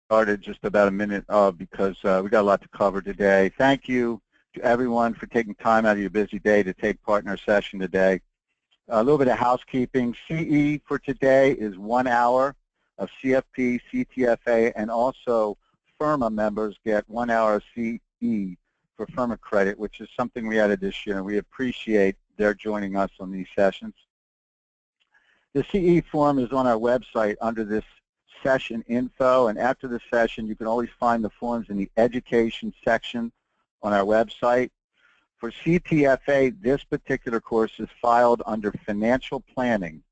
started just about a minute because we got a lot to cover today. Thank you to everyone for taking time out of your busy day to take part in our session today. A little bit of housekeeping. CE for today is 1 hour of CFP, CTFA, and also FIRMA members get 1 hour of CE for FIRMA credit, which is something we added this year, and we appreciate their joining us on these sessions. The CE form is on our website under this session info, and after the session you can always find the forms in the education section on our website. For CTFA, this particular course is filed under financial planning.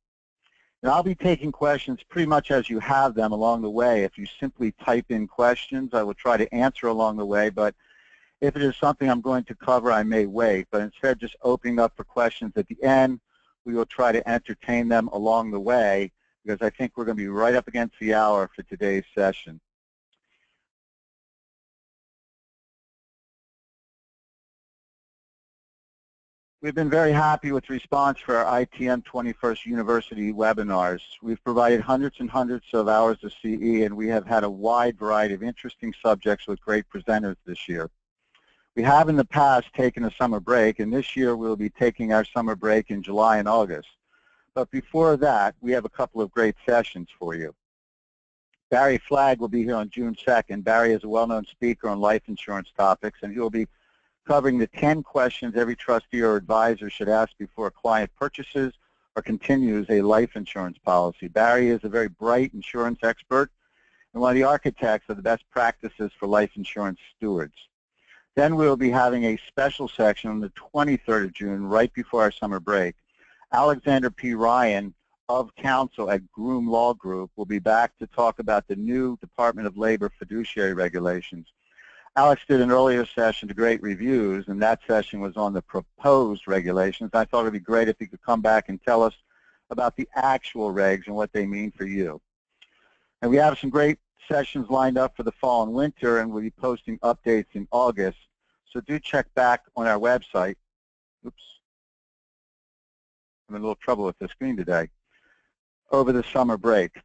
And I'll be taking questions pretty much as you have them along the way. If you simply type in questions, I will try to answer along the way, but if it is something I'm going to cover, I may wait. But instead of just opening up for questions at the end, we will try to entertain them along the way, because I think we're going to be right up against the hour for today's session. We've been very happy with the response for our ITM 21st University webinars. We've provided hundreds and hundreds of hours of CE, and we have had a wide variety of interesting subjects with great presenters this year. We have in the past taken a summer break, and this year we'll be taking our summer break in July and August. But before that, we have a couple of great sessions for you. Barry Flagg will be here on June 2nd. Barry is a well-known speaker on life insurance topics, and he will be covering the 10 questions every trustee or advisor should ask before a client purchases or continues a life insurance policy. Barry is a very bright insurance expert and one of the architects of the best practices for life insurance stewards. Then we will be having a special section on the 23rd of June, right before our summer break. Alexander P. Ryan of counsel at Groom Law Group will be back to talk about the new Department of Labor fiduciary regulations. Alex did an earlier session to great reviews, and that session was on the proposed regulations. I thought it would be great if he could come back and tell us about the actual regs and what they mean for you. And we have some great sessions lined up for the fall and winter, and we'll be posting updates in August. So do check back on our website. Oops. I'm in a little trouble with the screen today. Over the summer break.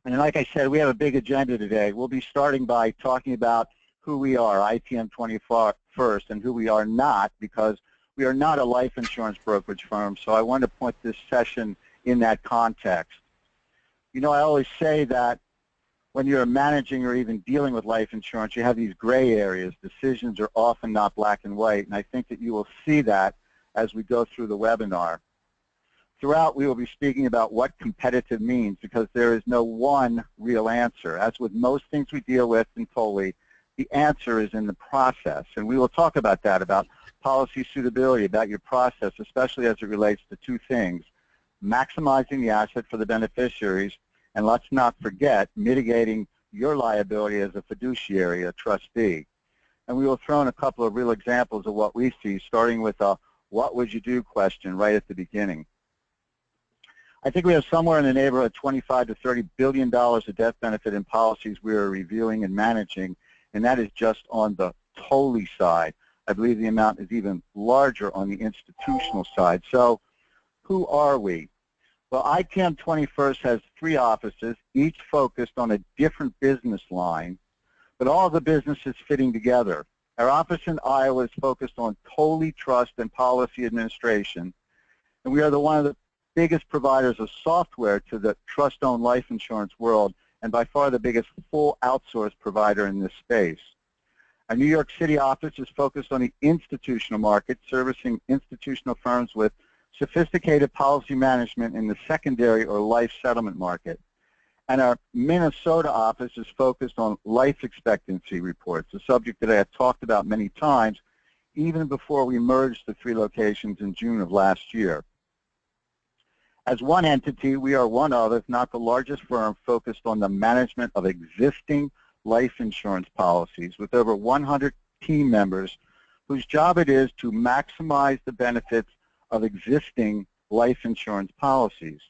And like I said, we have a big agenda today. We'll be starting by talking about who we are, ITM 21st, and who we are not, because we are not a life insurance brokerage firm, so I want to point this session in that context. You know, I always say that when you're managing or even dealing with life insurance, you have these gray areas. Decisions are often not black and white, and I think that you will see that as we go through the webinar. Throughout, we will be speaking about what competitive means, because there is no one real answer. As with most things we deal with in TOLI, the answer is in the process, and we will talk about that, about policy suitability, about your process, especially as it relates to two things: maximizing the asset for the beneficiaries, and let's not forget, mitigating your liability as a fiduciary, a trustee. And we will throw in a couple of real examples of what we see, starting with a what would you do question right at the beginning. I think we have somewhere in the neighborhood of $25 to $30 billion of death benefit in policies we are reviewing and managing, and that is just on the TOLI side. I believe the amount is even larger on the institutional side. So who are we? Well, ITM 21st has 3 offices, each focused on a different business line, but all of the businesses fitting together. Our office in Iowa is focused on TOLI trust and policy administration, and we are one of the biggest providers of software to the trust-owned life insurance world, and by far the biggest full outsource provider in this space. Our New York City office is focused on the institutional market, servicing institutional firms with sophisticated policy management in the secondary or life settlement market. And our Minnesota office is focused on life expectancy reports, a subject that I have talked about many times, even before we merged the 3 locations in June of last year. As one entity, we are one of, if not the largest firm, focused on the management of existing life insurance policies with over 100 team members whose job it is to maximize the benefits of existing life insurance policies.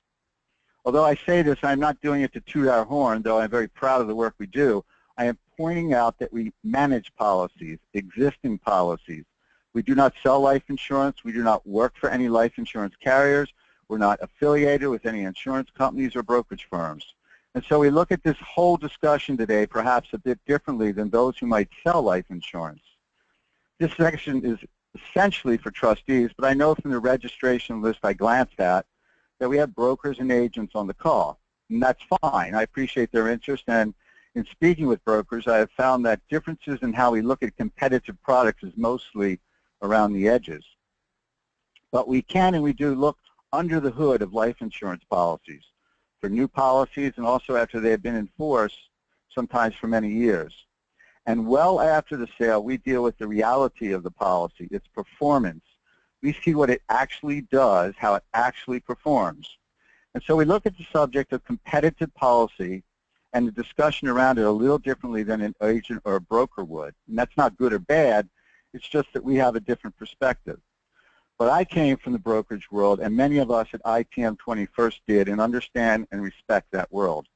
Although I say this, I'm not doing it to toot our horn, though I'm very proud of the work we do. I am pointing out that we manage policies, existing policies. We do not sell life insurance. We do not work for any life insurance carriers. We're not affiliated with any insurance companies or brokerage firms. And so we look at this whole discussion today perhaps a bit differently than those who might sell life insurance. This section is essentially for trustees, but I know from the registration list I glanced at that we have brokers and agents on the call, and that's fine. I appreciate their interest, and in speaking with brokers, I have found that differences in how we look at competitive products is mostly around the edges. But we can and we do look under the hood of life insurance policies for new policies and also after they have been in force, sometimes for many years. And well after the sale, we deal with the reality of the policy, its performance. We see what it actually does, how it actually performs. And so we look at the subject of competitive policy and the discussion around it a little differently than an agent or a broker would. And that's not good or bad, it's just that we have a different perspective. But I came from the brokerage world, and many of us at ITM 21st did, and understand and respect that world.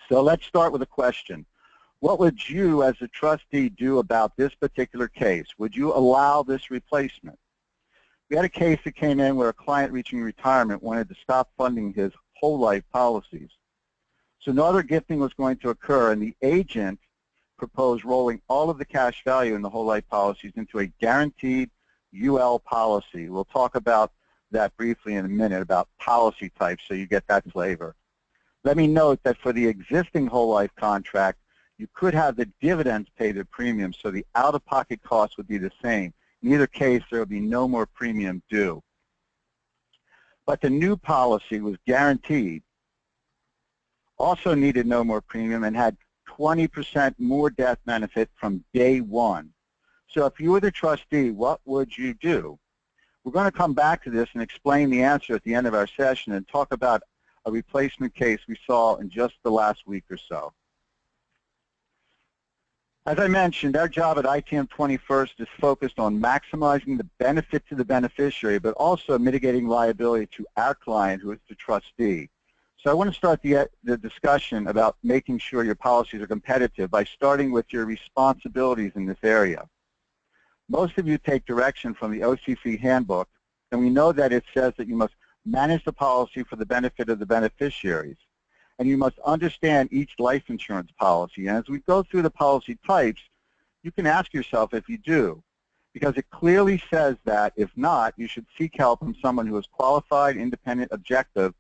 So let's start with a question. What would you as a trustee do about this particular case? Would you allow this replacement? We had a case that came in where a client reaching retirement wanted to stop funding his whole life policies. So no other gifting was going to occur, and the agent proposed rolling all of the cash value in the whole life policies into a guaranteed UL policy. We'll talk about that briefly in a minute, about policy types, so you get that flavor. Let me note that for the existing whole life contract, you could have the dividends pay the premium, so the out-of-pocket cost would be the same. In either case, there would be no more premium due. But the new policy was guaranteed, also needed no more premium, and had 20% more death benefit from day one. So if you were the trustee, what would you do? We're going to come back to this and explain the answer at the end of our session and talk about a replacement case we saw in just the last week or so. As I mentioned, our job at ITM 21st is focused on maximizing the benefit to the beneficiary, but also mitigating liability to our client, who is the trustee. So I want to start the discussion about making sure your policies are competitive by starting with your responsibilities in this area. Most of you take direction from the OCC handbook, and we know that it says that you must manage the policy for the benefit of the beneficiaries. And you must understand each life insurance policy. And as we go through the policy types, you can ask yourself if you do, because it clearly says that, if not, you should seek help from someone who is qualified, independent, objective,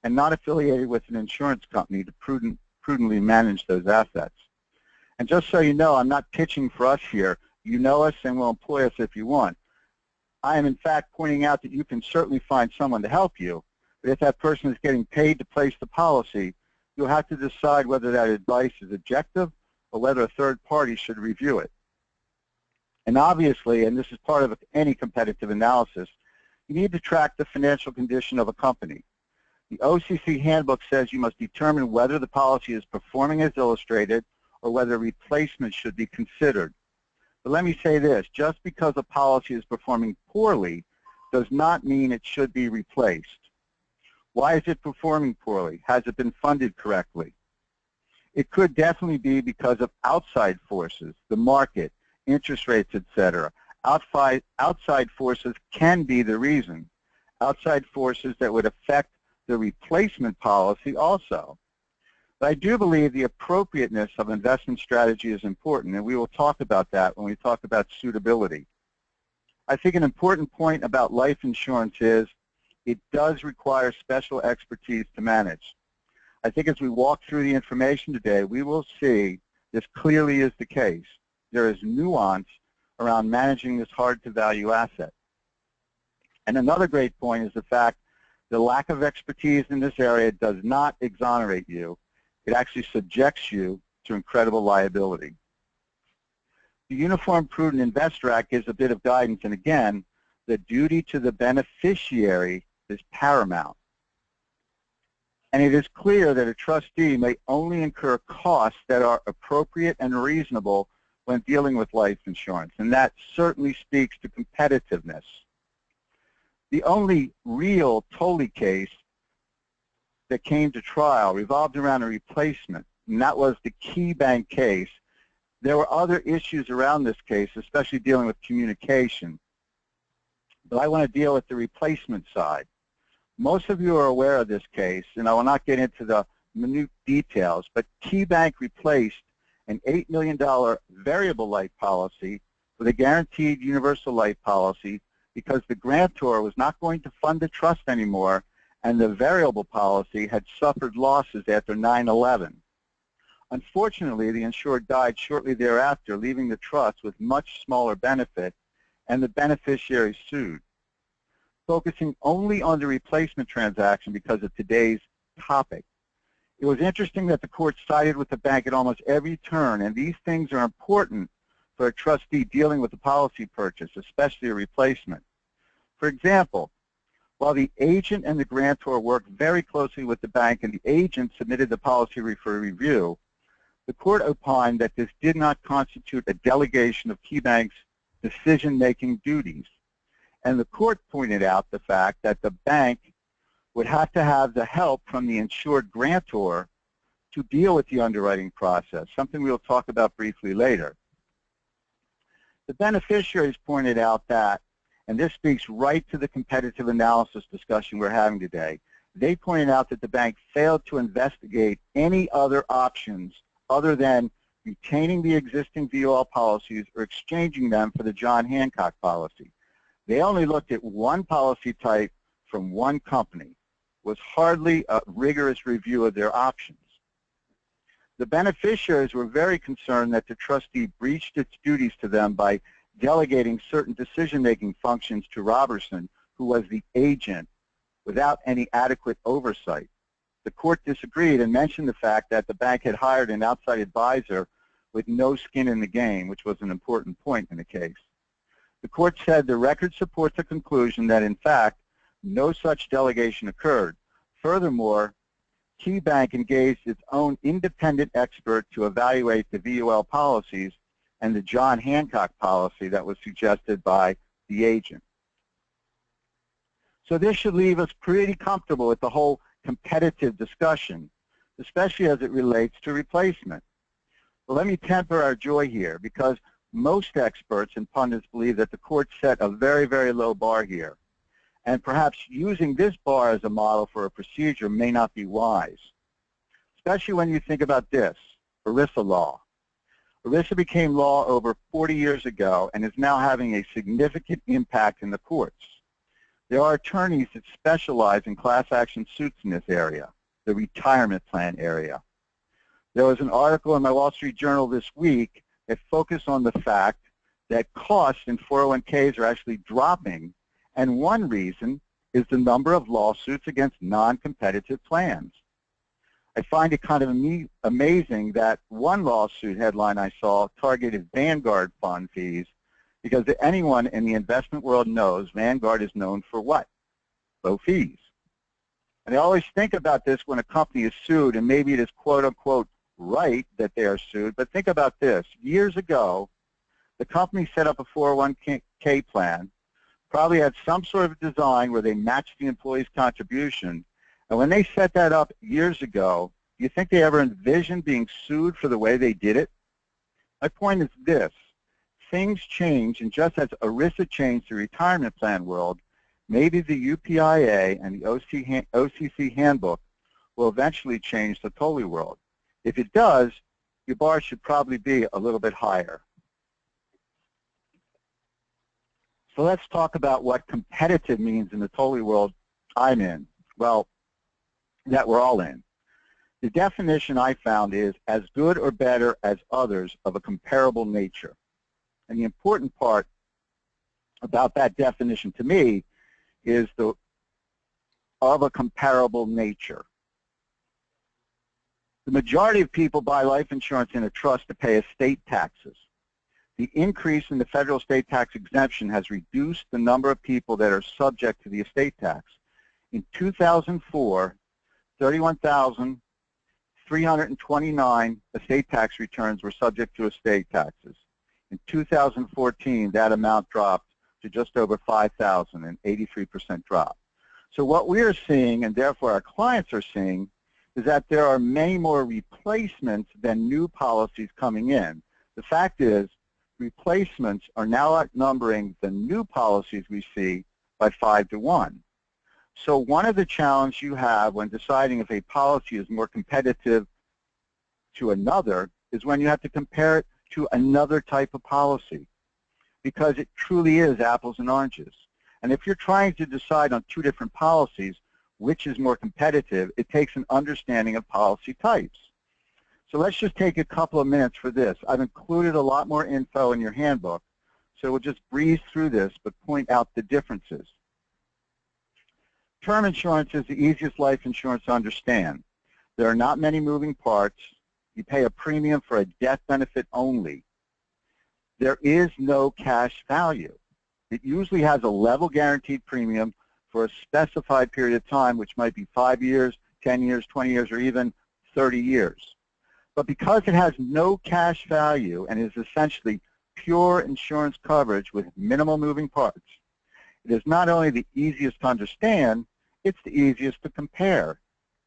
and not affiliated with an insurance company to prudently manage those assets. And just so you know, I'm not pitching for us here. You know us and will employ us if you want. I am, in fact, pointing out that you can certainly find someone to help you. But if that person is getting paid to place the policy, you'll have to decide whether that advice is objective or whether a third party should review it. And obviously, and this is part of any competitive analysis, you need to track the financial condition of a company. The OCC handbook says you must determine whether the policy is performing as illustrated or whether replacement should be considered. But let me say this, just because a policy is performing poorly does not mean it should be replaced. Why is it performing poorly? Has it been funded correctly? It could definitely be because of outside forces, the market, interest rates, etc. Outside forces can be the reason. Outside forces that would affect the replacement policy also. But I do believe the appropriateness of investment strategy is important, and we will talk about that when we talk about suitability. I think an important point about life insurance is it does require special expertise to manage. I think as we walk through the information today, we will see this clearly is the case. There is nuance around managing this hard-to-value asset. And another great point is the fact the lack of expertise in this area does not exonerate you. It actually subjects you to incredible liability. The Uniform Prudent Investor Act gives a bit of guidance, and again, the duty to the beneficiary is paramount. And it is clear that a trustee may only incur costs that are appropriate and reasonable when dealing with life insurance, and that certainly speaks to competitiveness. The only real TOLI case that came to trial revolved around a replacement, and that was the Key Bank case. There were other issues around this case, especially dealing with communication, but I want to deal with the replacement side. Most of you are aware of this case, and I will not get into the minute details, but KeyBank replaced an $8 million variable life policy with a guaranteed universal life policy because the grantor was not going to fund the trust anymore, and the variable policy had suffered losses after 9/11. Unfortunately, the insured died shortly thereafter, leaving the trust with much smaller benefit, and the beneficiary sued. Focusing only on the replacement transaction because of today's topic, it was interesting that the court sided with the bank at almost every turn, and these things are important for a trustee dealing with a policy purchase, especially a replacement. For example, while the agent and the grantor worked very closely with the bank and the agent submitted the policy for review, the court opined that this did not constitute a delegation of KeyBank's decision-making duties. And the court pointed out the fact that the bank would have to have the help from the insured grantor to deal with the underwriting process, something we'll talk about briefly later. The beneficiaries pointed out that, and this speaks right to the competitive analysis discussion we're having today, they pointed out that the bank failed to investigate any other options other than retaining the existing VOL policies or exchanging them for the John Hancock policy. They only looked at one policy type from one company. It was hardly a rigorous review of their options. The beneficiaries were very concerned that the trustee breached its duties to them by delegating certain decision-making functions to Robertson, who was the agent, without any adequate oversight. The court disagreed and mentioned the fact that the bank had hired an outside advisor with no skin in the game, which was an important point in the case. The court said the record supports the conclusion that, in fact, no such delegation occurred. Furthermore, KeyBank engaged its own independent expert to evaluate the VOL policies and the John Hancock policy that was suggested by the agent. So this should leave us pretty comfortable with the whole competitive discussion, especially as it relates to replacement. But let me temper our joy here, because most experts and pundits believe that the court set a very, very low bar here. And perhaps using this bar as a model for a procedure may not be wise, especially when you think about this, ERISA law. ERISA became law over 40 years ago and is now having a significant impact in the courts. There are attorneys that specialize in class action suits in this area, the retirement plan area. There was an article in my Wall Street Journal this week that focused on the fact that costs in 401ks are actually dropping, and one reason is the number of lawsuits against non-competitive plans. I find it kind of amazing that one lawsuit headline I saw targeted Vanguard fund fees, because anyone in the investment world knows Vanguard is known for what? Low fees. And I always think about this when a company is sued, and maybe it is quote-unquote right that they are sued, but think about this. Years ago, the company set up a 401k plan, probably had some sort of design where they matched the employee's contribution, and when they set that up years ago, do you think they ever envisioned being sued for the way they did it? My point is this. Things change, and just as ERISA changed the retirement plan world, maybe the UPIA and the OCC handbook will eventually change the TOLI world. If it does, your bar should probably be a little bit higher. So let's talk about what competitive means in the TOLI world I'm in. Well, that we're all in. The definition I found is as good or better as others of a comparable nature. And the important part about that definition to me is the of a comparable nature. The majority of people buy life insurance in a trust to pay estate taxes. The increase in the federal estate tax exemption has reduced the number of people that are subject to the estate tax. In 2004, 31,329 estate tax returns were subject to estate taxes. In 2014, that amount dropped to just over 5,000, an 83% drop. So what we are seeing, and therefore our clients are seeing, is that there are many more replacements than new policies coming in. The fact is, replacements are now outnumbering the new policies we see by 5 to 1. So one of the challenges you have when deciding if a policy is more competitive to another is when you have to compare it to another type of policy, because it truly is apples and oranges. And if you're trying to decide on two different policies which is more competitive, it takes an understanding of policy types. So let's just take a couple of minutes for this. I've included a lot more info in your handbook, so we'll just breeze through this but point out the differences. Term insurance is the easiest life insurance to understand. There are not many moving parts. You pay a premium for a death benefit only. There is no cash value. It usually has a level guaranteed premium for a specified period of time, which might be 5 years, 10 years, 20 years, or even 30 years. But because it has no cash value and is essentially pure insurance coverage with minimal moving parts, it is not only the easiest to understand, it's the easiest to compare.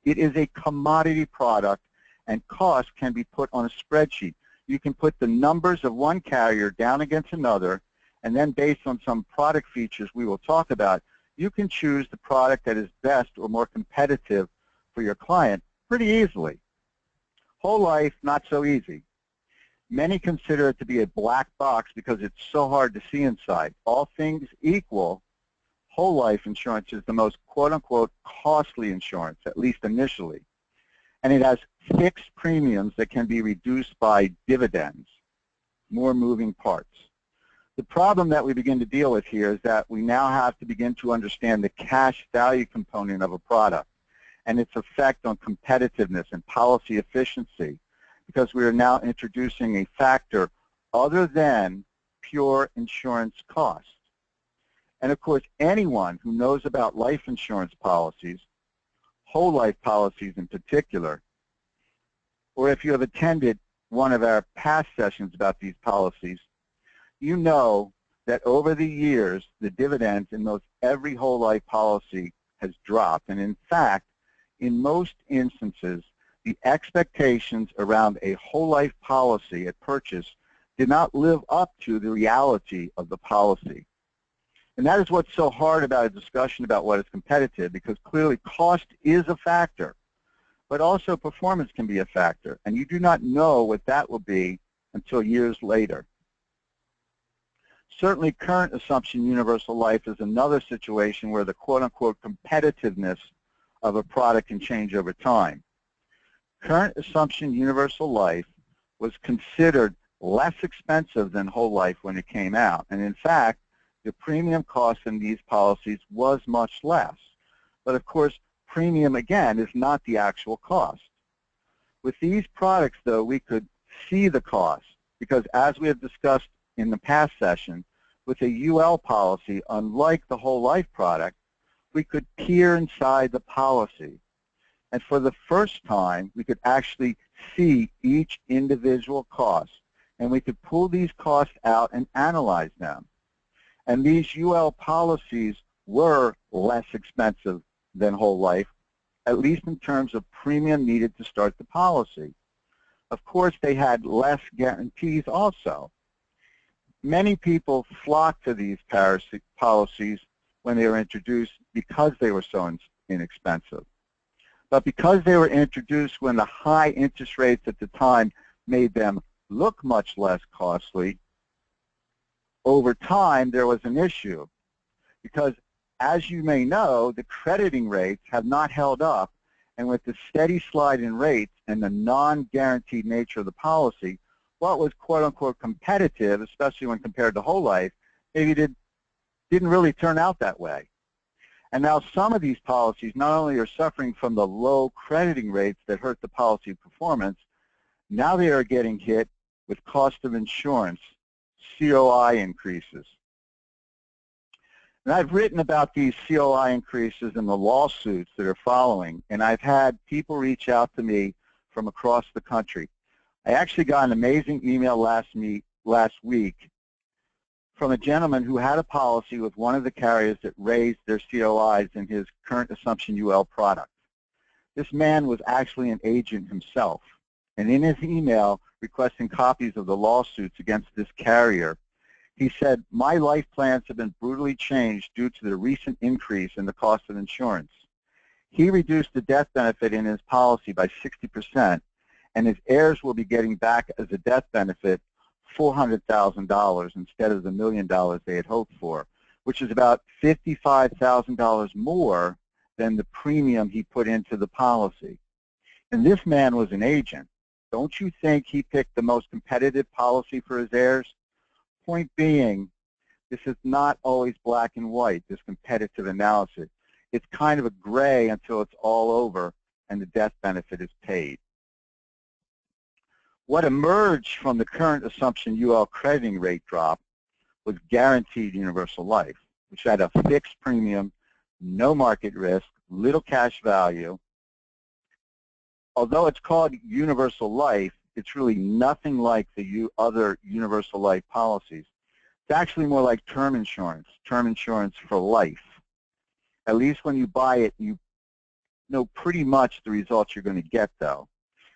It is a commodity product, and cost can be put on a spreadsheet. You can put the numbers of one carrier down against another, and then based on some product features we will talk about, you can choose the product that is best or more competitive for your client pretty easily. Whole life, not so easy. Many consider it to be a black box because it's so hard to see inside. All things equal, whole life insurance is the most quote-unquote costly insurance, at least initially. And it has fixed premiums that can be reduced by dividends, more moving parts. The problem that we begin to deal with here is that we now have to begin to understand the cash value component of a product and its effect on competitiveness and policy efficiency, because we are now introducing a factor other than pure insurance cost. And of course, anyone who knows about life insurance policies, whole life policies in particular, or if you have attended one of our past sessions about these policies, you know that over the years, the dividends in most every whole life policy has dropped. And in fact, in most instances, the expectations around a whole life policy at purchase did not live up to the reality of the policy. And that is what's so hard about a discussion about what is competitive, because clearly cost is a factor, but also performance can be a factor, and you do not know what that will be until years later. Certainly current assumption universal life is another situation where the quote-unquote competitiveness of a product can change over time. Current assumption universal life was considered less expensive than whole life when it came out, and in fact, the premium cost in these policies was much less. But of course, premium, again, is not the actual cost. With these products, though, we could see the cost, because as we have discussed in the past session, with a UL policy, unlike the whole life product, we could peer inside the policy. And for the first time, we could actually see each individual cost, and we could pull these costs out and analyze them. And these UL policies were less expensive than whole life, at least in terms of premium needed to start the policy. Of course, they had less guarantees also. Many people flocked to these policies when they were introduced because they were so inexpensive. But because they were introduced when the high interest rates at the time made them look much less costly, over time there was an issue, because as you may know, the crediting rates have not held up, and with the steady slide in rates and the non-guaranteed nature of the policy, what was quote-unquote competitive, especially when compared to whole life, maybe didn't really turn out that way. And now some of these policies not only are suffering from the low crediting rates that hurt the policy performance, now they are getting hit with cost of insurance, COI increases. And I've written about these COI increases in the lawsuits that are following, and I've had people reach out to me from across the country. I actually got an amazing email last week from a gentleman who had a policy with one of the carriers that raised their COIs in his current assumption UL product. This man was actually an agent himself, and in his email requesting copies of the lawsuits against this carrier, He said, "My life plans have been brutally changed due to the recent increase in the cost of insurance." He reduced the death benefit in his policy by 60%, and his heirs will be getting back as a death benefit $400,000 instead of the $1 million they had hoped for, which is about $55,000 more than the premium he put into the policy. And this man was an agent. Don't you think he picked the most competitive policy for his heirs? Point being, this is not always black and white, this competitive analysis. It's kind of a gray until it's all over and the death benefit is paid. What emerged from the current assumption UL crediting rate drop was guaranteed universal life, which had a fixed premium, no market risk, little cash value. Although it's called universal life, it's really nothing like the other universal life policies. It's actually more like term insurance for life. At least when you buy it, you know pretty much the results you're going to get, though.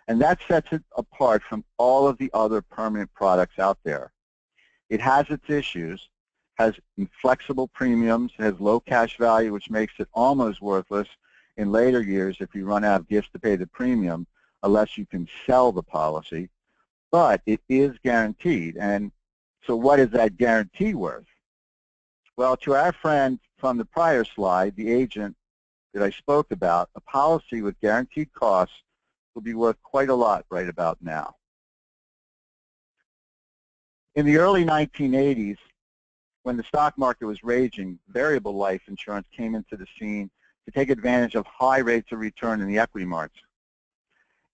And that sets it apart from all of the other permanent products out there. It has its issues, has inflexible premiums, has low cash value, which makes it almost worthless in later years if you run out of gifts to pay the premium, unless you can sell the policy. But it is guaranteed. And so what is that guarantee worth? Well, to our friend from the prior slide, the agent that I spoke about, a policy with guaranteed costs will be worth quite a lot right about now. In the early 1980s, when the stock market was raging, variable life insurance came into the scene to take advantage of high rates of return in the equity markets.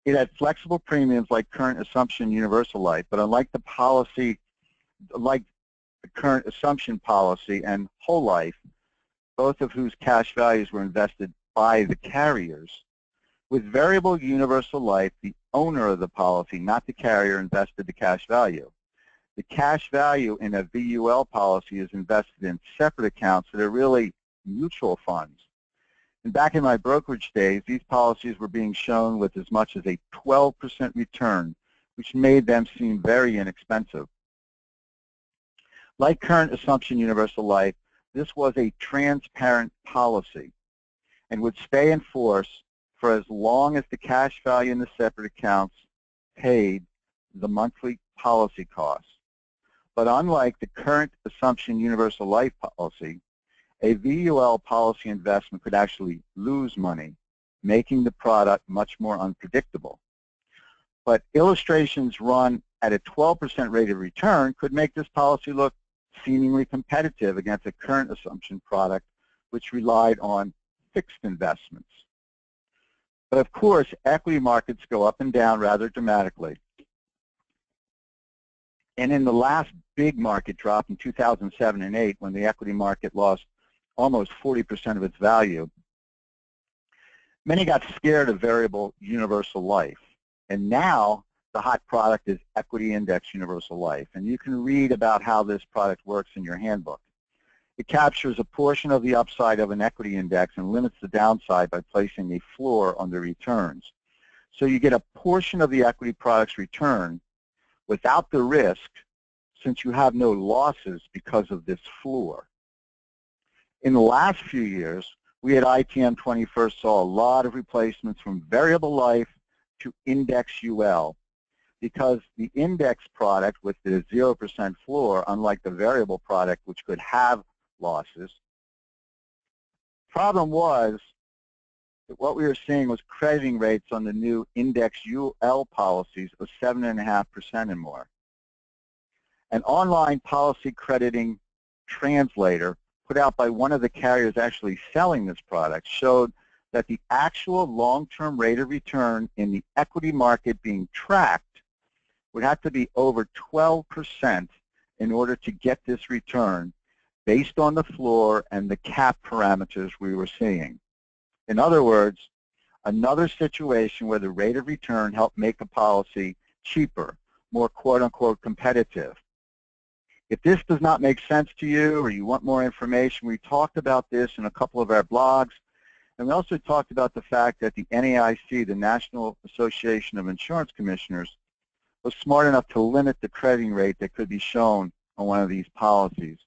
It had flexible premiums like current assumption universal life, but unlike the current assumption policy and whole life, both of whose cash values were invested by the carriers, with variable universal life, the owner of the policy, not the carrier, invested the cash value. The cash value in a VUL policy is invested in separate accounts that are really mutual funds. And back in my brokerage days, these policies were being shown with as much as a 12% return, which made them seem very inexpensive. Like current assumption universal life, this was a transparent policy and would stay in force for as long as the cash value in the separate accounts paid the monthly policy costs. But unlike the current assumption universal life policy, a VUL policy investment could actually lose money, making the product much more unpredictable. But illustrations run at a 12% rate of return could make this policy look seemingly competitive against a current assumption product which relied on fixed investments. But of course, equity markets go up and down rather dramatically. And in the last big market drop in 2007 and 8, when the equity market lost almost 40% of its value, many got scared of variable universal life. And now the hot product is equity index universal life. And you can read about how this product works in your handbook. It captures a portion of the upside of an equity index and limits the downside by placing a floor on the returns. So you get a portion of the equity product's return without the risk, since you have no losses because of this floor. In the last few years, we at ITM 21st saw a lot of replacements from variable life to index UL, because the index product with the 0% floor, unlike the variable product which could have losses, problem was that what we were seeing was crediting rates on the new index UL policies of 7.5% and more. An online policy crediting translator put out by one of the carriers actually selling this product showed that the actual long-term rate of return in the equity market being tracked would have to be over 12% in order to get this return based on the floor and the cap parameters we were seeing. In other words, another situation where the rate of return helped make a policy cheaper, more quote-unquote competitive. If this does not make sense to you or you want more information, we talked about this in a couple of our blogs, and we also talked about the fact that the NAIC, the National Association of Insurance Commissioners, was smart enough to limit the crediting rate that could be shown on one of these policies.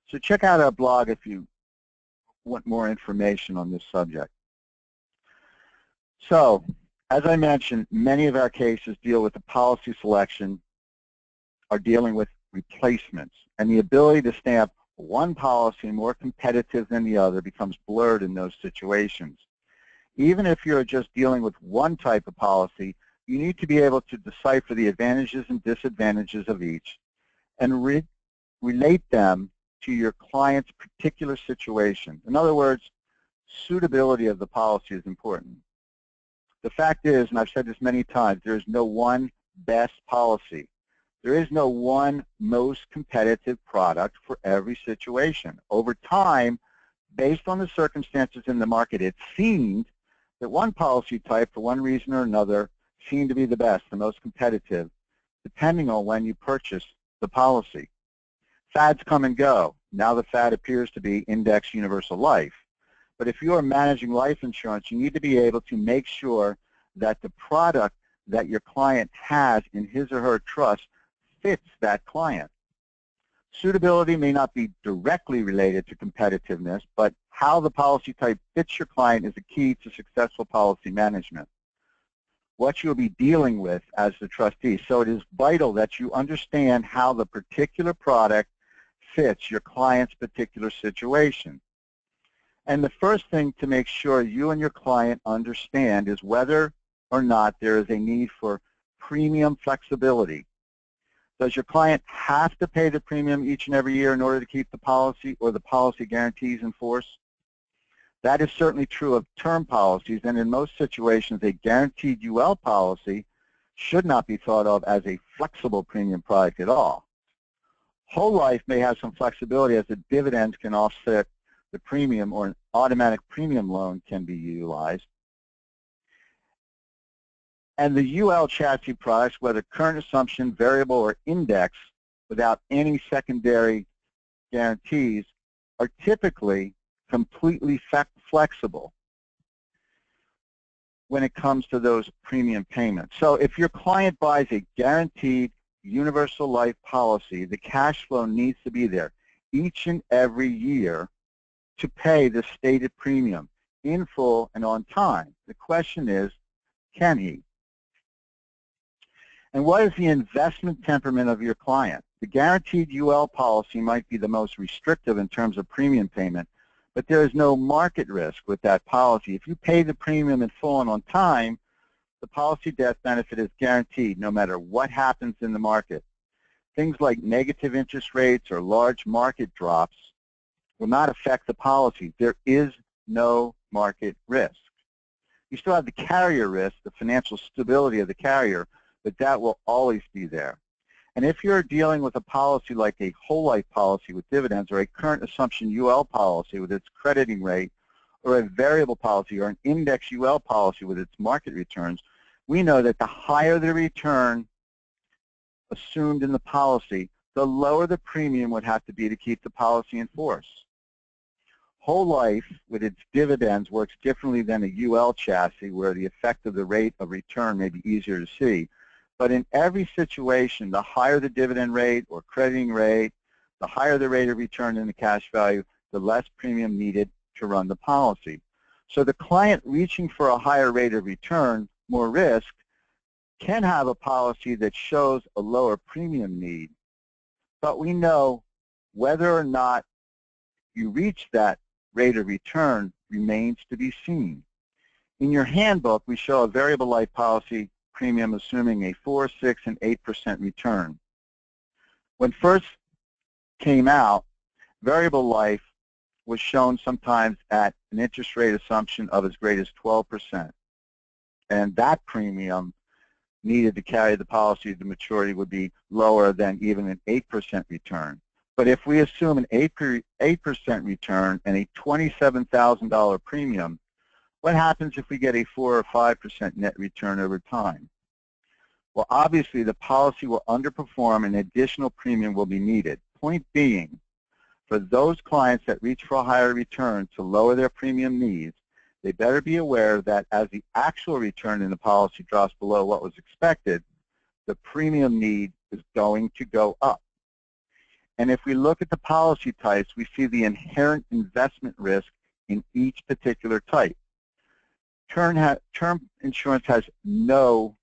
So check out our blog if you want more information on this subject. So, as I mentioned, many of our cases deal with the policy selection, are dealing with replacements, and the ability to stamp one policy more competitive than the other becomes blurred in those situations. Even if you're just dealing with one type of policy, you need to be able to decipher the advantages and disadvantages of each and relate them to your client's particular situation. In other words, suitability of the policy is important. The fact is, and I've said this many times, there is no one best policy. There is no one most competitive product for every situation. Over time, based on the circumstances in the market, it seemed that one policy type, for one reason or another, seemed to be the best, the most competitive, depending on when you purchase the policy. Fads come and go. Now the fad appears to be index universal life. But if you are managing life insurance, you need to be able to make sure that the product that your client has in his or her trust fits that client. Suitability may not be directly related to competitiveness, but how the policy type fits your client is the key to successful policy management. What you'll be dealing with as the trustee. So it is vital that you understand how the particular product fits your client's particular situation. And the first thing to make sure you and your client understand is whether or not there is a need for premium flexibility. Does your client have to pay the premium each and every year in order to keep the policy or the policy guarantees in force? That is certainly true of term policies, and in most situations, a guaranteed UL policy should not be thought of as a flexible premium product at all. Whole life may have some flexibility as the dividends can offset the premium, or an automatic premium loan can be utilized. And the UL chassis products, whether current assumption, variable, or index, without any secondary guarantees, are typically completely flexible when it comes to those premium payments. So if your client buys a guaranteed universal life policy, the cash flow needs to be there each and every year to pay the stated premium in full and on time. The question is, can he? And what is the investment temperament of your client? The guaranteed UL policy might be the most restrictive in terms of premium payment, but there is no market risk with that policy. If you pay the premium in full and on time, the policy death benefit is guaranteed no matter what happens in the market. Things like negative interest rates or large market drops will not affect the policy. There is no market risk. You still have the carrier risk, the financial stability of the carrier, but that will always be there. And if you're dealing with a policy like a whole life policy with dividends, or a current assumption UL policy with its crediting rate, or a variable policy, or an index UL policy with its market returns, we know that the higher the return assumed in the policy, the lower the premium would have to be to keep the policy in force. Whole life with its dividends works differently than a UL chassis, where the effect of the rate of return may be easier to see. But in every situation, the higher the dividend rate or crediting rate, the higher the rate of return in the cash value, the less premium needed to run the policy. So the client reaching for a higher rate of return, more risk, can have a policy that shows a lower premium need. But we know whether or not you reach that rate of return remains to be seen. In your handbook, we show a variable life policy premium assuming a 4%, 6%, and 8% return. When first came out, variable life was shown sometimes at an interest rate assumption of as great as 12%. And that premium needed to carry the policy to maturity would be lower than even an 8% return. But if we assume an 8% return and a $27,000 premium, what happens if we get a 4 or 5% net return over time? Well, obviously, the policy will underperform and additional premium will be needed. Point being, for those clients that reach for a higher return to lower their premium needs, they better be aware that as the actual return in the policy drops below what was expected, the premium need is going to go up. And if we look at the policy types, we see the inherent investment risk in each particular type. Term insurance has no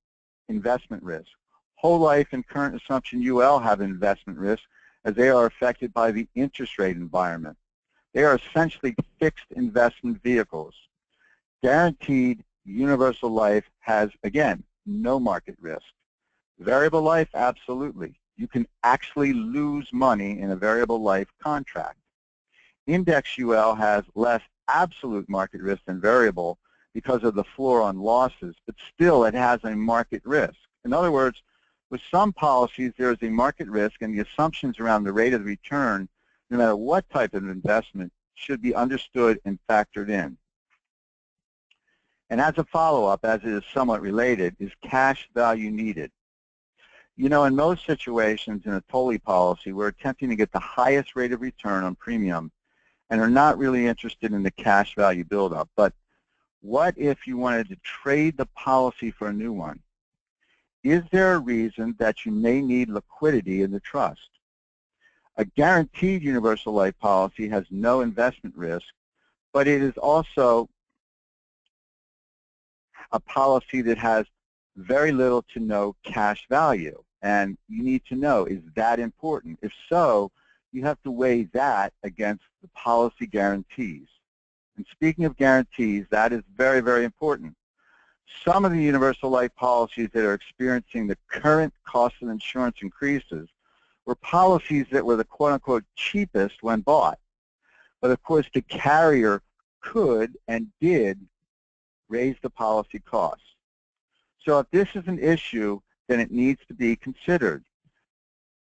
investment risk. Whole life and current assumption UL have investment risk as they are affected by the interest rate environment. They are essentially fixed investment vehicles. Guaranteed universal life has, again, no market risk. Variable life, absolutely. You can actually lose money in a variable life contract. Index UL has less absolute market risk than variable because of the floor on losses, but still it has a market risk. In other words, with some policies, there is a market risk, and the assumptions around the rate of return, no matter what type of investment, should be understood and factored in. And as a follow-up, as it is somewhat related, is cash value needed. You know, in most situations in a TOLI policy, we're attempting to get the highest rate of return on premium and are not really interested in the cash value buildup. But what if you wanted to trade the policy for a new one? Is there a reason that you may need liquidity in the trust? A guaranteed universal life policy has no investment risk, but it is also a policy that has very little to no cash value. And you need to know, is that important? If so, you have to weigh that against the policy guarantees. And speaking of guarantees, that is very, very important. Some of the universal life policies that are experiencing the current cost of insurance increases were policies that were the quote-unquote cheapest when bought. But of course, the carrier could and did raise the policy costs. So if this is an issue, then it needs to be considered.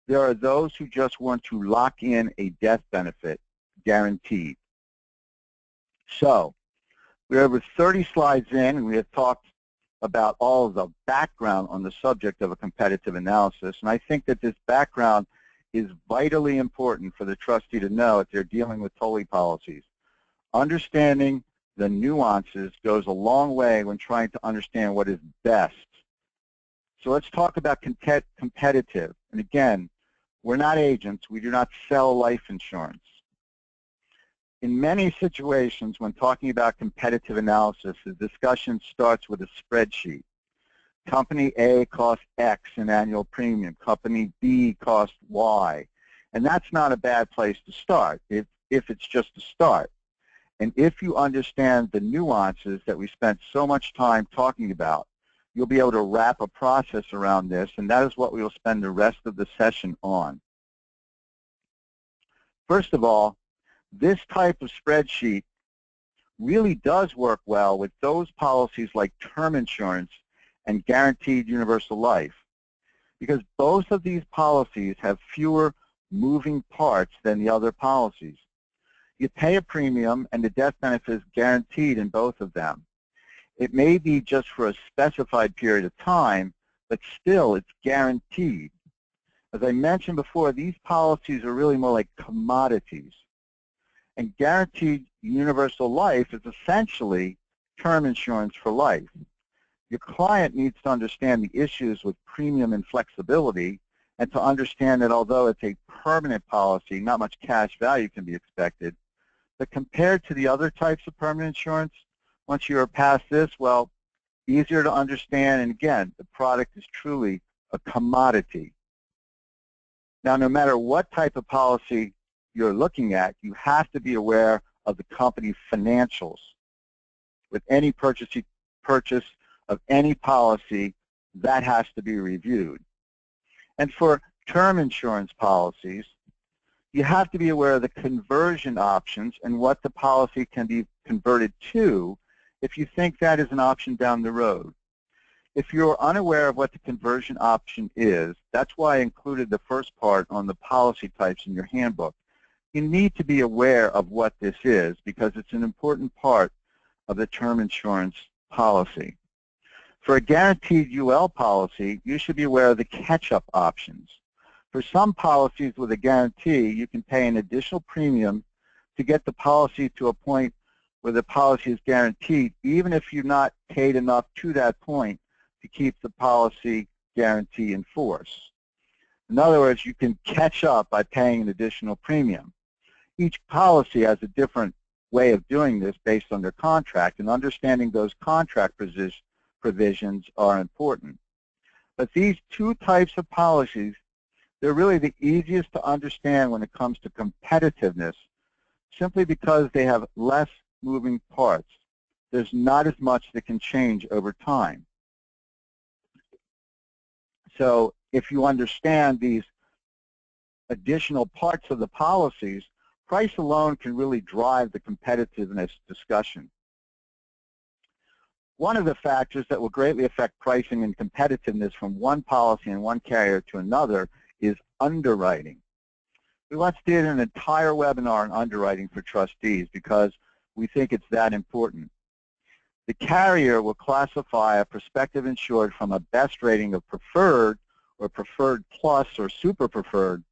There are those who just want to lock in a death benefit guaranteed. So we're over 30 slides in, and we have talked about all of the background on the subject of a competitive analysis. And I think that this background is vitally important for the trustee to know if they're dealing with TOLI policies. Understanding the nuances goes a long way when trying to understand what is best. So let's talk about competitive. And again, we're not agents. We do not sell life insurance. In many situations, when talking about competitive analysis, the discussion starts with a spreadsheet. Company A costs X in annual premium. Company B costs Y. And that's not a bad place to start if it's just a start. And if you understand the nuances that we spent so much time talking about, you'll be able to wrap a process around this, and that is what we will spend the rest of the session on. First of all, this type of spreadsheet really does work well with those policies like term insurance and guaranteed universal life, because both of these policies have fewer moving parts than the other policies. You pay a premium, and the death benefit is guaranteed in both of them. It may be just for a specified period of time, but still it's guaranteed. As I mentioned before, these policies are really more like commodities. And guaranteed universal life is essentially term insurance for life. Your client needs to understand the issues with premium and flexibility, and to understand that although it's a permanent policy, not much cash value can be expected. But compared to the other types of permanent insurance, once you are past this, well, easier to understand, and again, the product is truly a commodity. Now, no matter what type of policy you're looking at, you have to be aware of the company financials. With any purchase of any policy, that has to be reviewed. And for term insurance policies, you have to be aware of the conversion options and what the policy can be converted to if you think that is an option down the road. If you're unaware of what the conversion option is, that's why I included the first part on the policy types in your handbook. You need to be aware of what this is because it's an important part of the term insurance policy. For a guaranteed UL policy, you should be aware of the catch-up options. For some policies with a guarantee, you can pay an additional premium to get the policy to a point where the policy is guaranteed, even if you've not paid enough to that point to keep the policy guarantee in force. In other words, you can catch up by paying an additional premium. Each policy has a different way of doing this based on their contract, and understanding those contract provisions are important. But these two types of policies, they're really the easiest to understand when it comes to competitiveness, simply because they have less moving parts. There's not as much that can change over time. So if you understand these additional parts of the policies, price alone can really drive the competitiveness discussion. One of the factors that will greatly affect pricing and competitiveness from one policy and one carrier to another is underwriting. We once did an entire webinar on underwriting for trustees because we think it's that important. The carrier will classify a prospective insured from a best rating of preferred or preferred plus or super preferred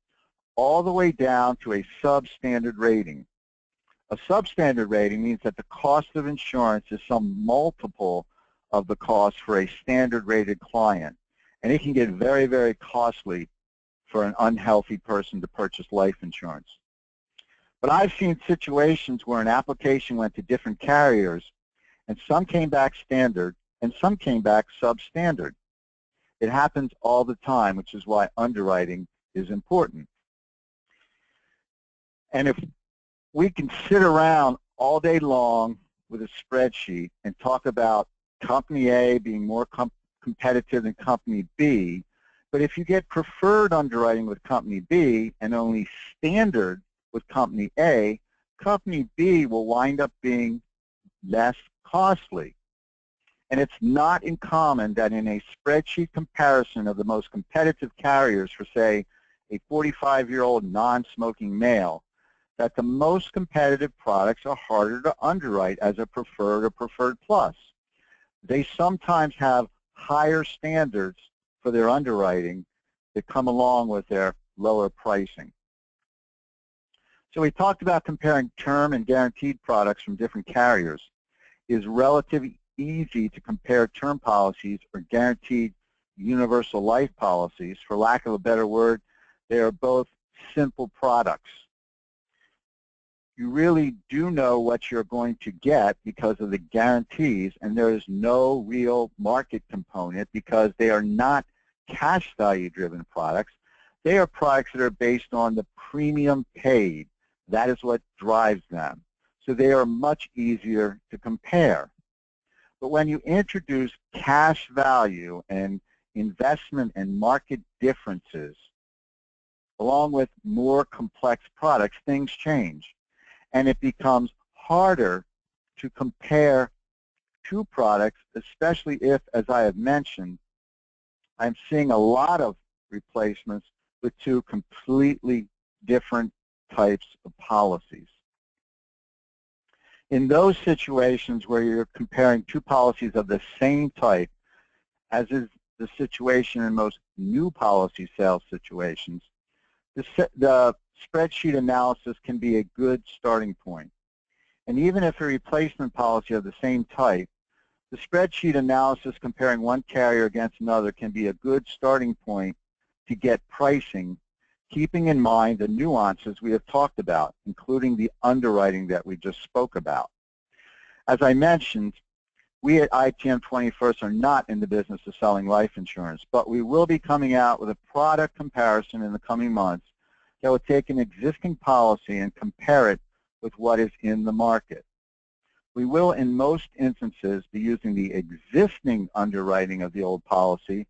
all the way down to a substandard rating. A substandard rating means that the cost of insurance is some multiple of the cost for a standard rated client, and it can get very, very costly for an unhealthy person to purchase life insurance. But I've seen situations where an application went to different carriers, and some came back standard and some came back substandard. It happens all the time, which is why underwriting is important. And if we can sit around all day long with a spreadsheet and talk about company A being more competitive than company B, but if you get preferred underwriting with company B and only standard with company A, company B will wind up being less costly. And it's not uncommon that in a spreadsheet comparison of the most competitive carriers for, say, a 45-year-old non-smoking male, that the most competitive products are harder to underwrite as a preferred or preferred plus. They sometimes have higher standards for their underwriting that come along with their lower pricing. So we talked about comparing term and guaranteed products from different carriers. It is relatively easy to compare term policies or guaranteed universal life policies. For lack of a better word, they are both simple products. You really do know what you're going to get because of the guarantees, and there is no real market component because they are not cash value driven products. They are products that are based on the premium paid. That is what drives them. So they are much easier to compare. But when you introduce cash value and investment and market differences, along with more complex products, things change. And it becomes harder to compare two products, especially if, as I have mentioned, I'm seeing a lot of replacements with two completely different types of policies. In those situations where you're comparing two policies of the same type, as is the situation in most new policy sales situations, the spreadsheet analysis can be a good starting point. And even if a replacement policy of the same type, the spreadsheet analysis comparing one carrier against another can be a good starting point to get pricing, keeping in mind the nuances we have talked about, including the underwriting that we just spoke about. As I mentioned, we at ITM 21st are not in the business of selling life insurance, but we will be coming out with a product comparison in the coming months that will take an existing policy and compare it with what is in the market. We will, in most instances, be using the existing underwriting of the old policy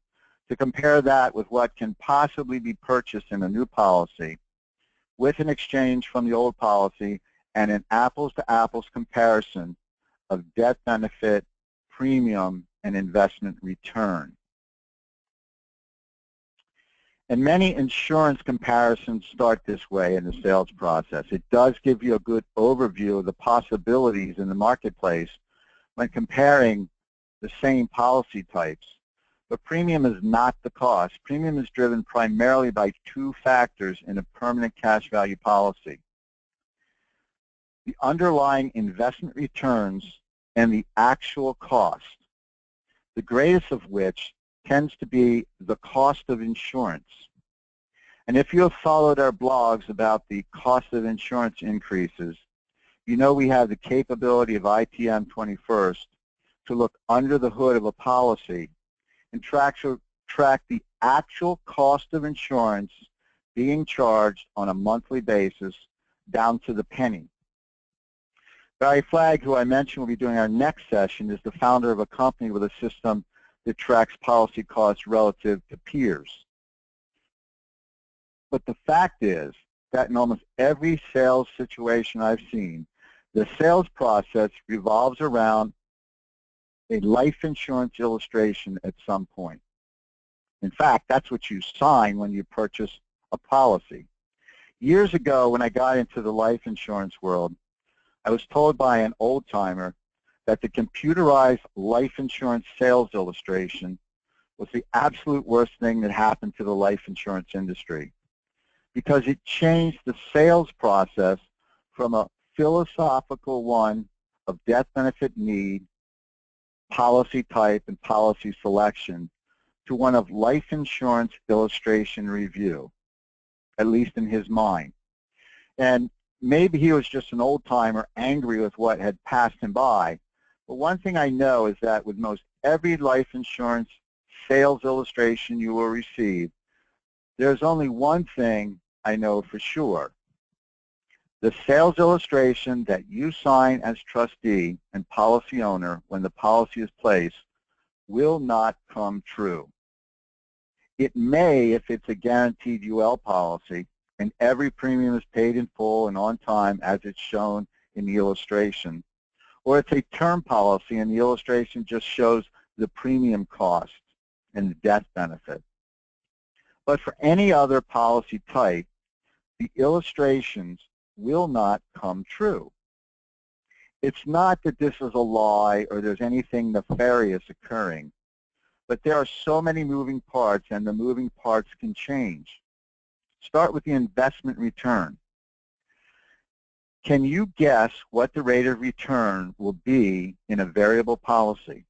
to compare that with what can possibly be purchased in a new policy, with an exchange from the old policy and an apples-to-apples comparison of death benefit, premium, and investment return. And many insurance comparisons start this way in the sales process. It does give you a good overview of the possibilities in the marketplace when comparing the same policy types. But premium is not the cost. Premium is driven primarily by two factors in a permanent cash value policy: the underlying investment returns and the actual cost, the greatest of which tends to be the cost of insurance. And if you have followed our blogs about the cost of insurance increases, you know we have the capability of ITM 21st to look under the hood of a policy and track the actual cost of insurance being charged on a monthly basis down to the penny. Barry Flagg, who I mentioned will be doing our next session, is the founder of a company with a system that tracks policy costs relative to peers. But the fact is that in almost every sales situation I've seen, the sales process revolves around a life insurance illustration at some point. In fact, that's what you sign when you purchase a policy. Years ago, when I got into the life insurance world, I was told by an old-timer that the computerized life insurance sales illustration was the absolute worst thing that happened to the life insurance industry, because it changed the sales process from a philosophical one of death benefit need, policy type, and policy selection to one of life insurance illustration review, at least in his mind. And maybe he was just an old-timer angry with what had passed him by, but one thing I know is that with most every life insurance sales illustration you will receive, there's only one thing I know for sure. The sales illustration that you sign as trustee and policy owner when the policy is placed will not come true. It may if it's a guaranteed UL policy and every premium is paid in full and on time as it's shown in the illustration, or it's a term policy and the illustration just shows the premium cost and the death benefit. But for any other policy type, the illustrations will not come true. It's not that this is a lie or there's anything nefarious occurring, but there are so many moving parts and the moving parts can change. Start with the investment return. Can you guess what the rate of return will be in a variable policy?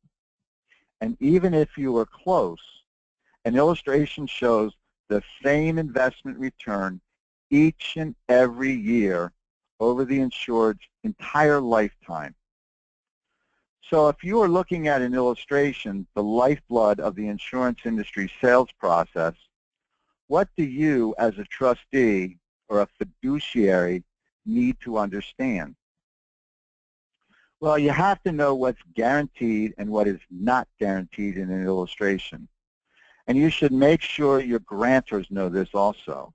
And even if you were close, an illustration shows the same investment return each and every year over the insured's entire lifetime. So if you are looking at an illustration, the lifeblood of the insurance industry sales process, what do you as a trustee or a fiduciary need to understand? Well, you have to know what's guaranteed and what is not guaranteed in an illustration. And you should make sure your grantors know this also.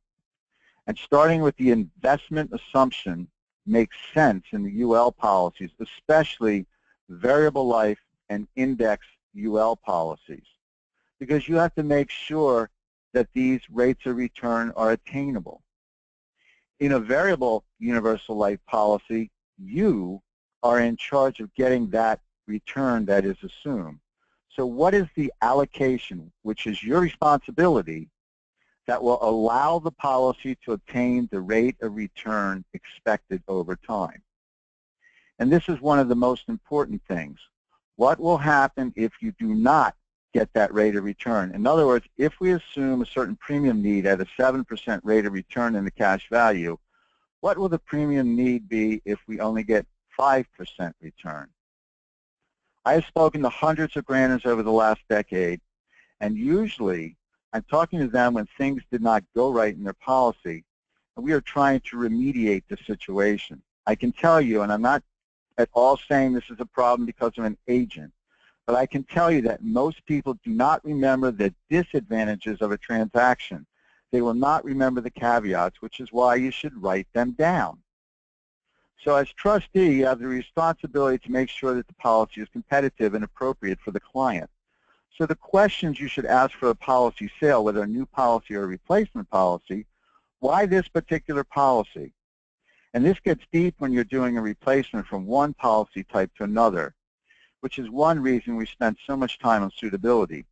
And starting with the investment assumption makes sense in the UL policies, especially variable life and index UL policies, because you have to make sure that these rates of return are attainable. In a variable universal life policy, you are in charge of getting that return that is assumed. So what is the allocation, which is your responsibility, that will allow the policy to obtain the rate of return expected over time? And this is one of the most important things. What will happen if you do not get that rate of return? In other words, if we assume a certain premium need at a 7% rate of return in the cash value, what will the premium need be if we only get 5% return? I have spoken to hundreds of grantors over the last decade, and usually I'm talking to them when things did not go right in their policy, and we are trying to remediate the situation. I can tell you, and I'm not at all saying this is a problem because I'm an agent, but I can tell you that most people do not remember the disadvantages of a transaction. They will not remember the caveats, which is why you should write them down. So as trustee, you have the responsibility to make sure that the policy is competitive and appropriate for the client. So the questions you should ask for a policy sale, whether a new policy or a replacement policy, why this particular policy? And this gets deep when you're doing a replacement from one policy type to another, which is one reason we spend so much time on suitability.